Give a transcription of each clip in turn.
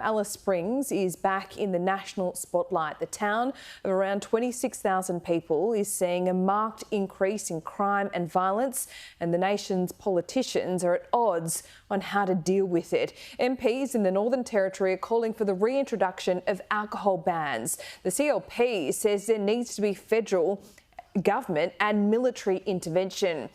Alice Springs is back in the national spotlight. The town of around 26,000 people is seeing a marked increase in crime and violence, and the nation's politicians are at odds on how to deal with it. MPs in the Northern Territory are calling for the reintroduction of alcohol bans. The CLP says there needs to be federal government and military intervention.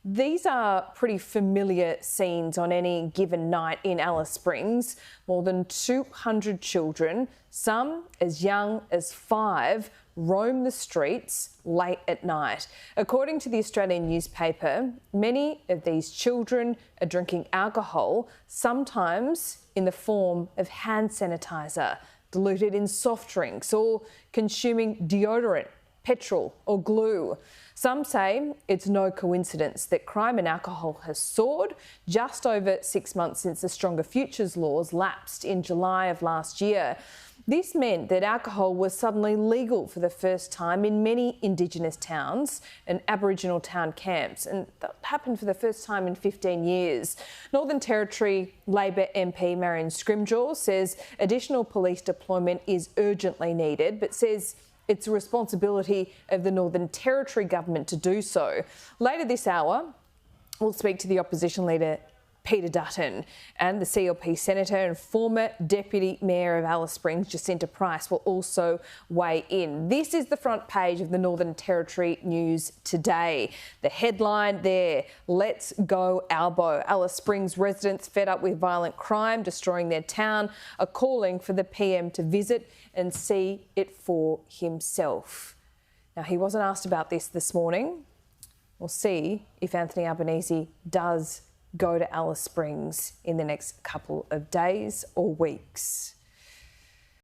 These are pretty familiar scenes on any given night in Alice Springs. More than 200 children, some as young as 5, roam the streets late at night. According to the Australian newspaper, many of these children are drinking alcohol, sometimes in the form of hand sanitiser, diluted in soft drinks, or consuming deodorant, petrol or glue. Some say it's no coincidence that crime and alcohol has soared just over 6 months since the Stronger Futures laws lapsed in July of last year. This meant that alcohol was suddenly legal for the first time in many Indigenous towns and Aboriginal town camps, and that happened for the first time in 15 years. Northern Territory Labor MP Marion Scrimgeour says additional police deployment is urgently needed, but says it's a responsibility of the Northern Territory government to do so. Later this hour, we'll speak to the opposition leader Peter Dutton, and the CLP Senator and former Deputy Mayor of Alice Springs, Jacinta Price, will also weigh in. This is the front page of the Northern Territory News today. The headline there, "Let's go Albo." Alice Springs residents fed up with violent crime destroying their town are calling for the PM to visit and see it for himself. Now, he wasn't asked about this morning. We'll see if Anthony Albanese does go to Alice Springs in the next couple of days or weeks.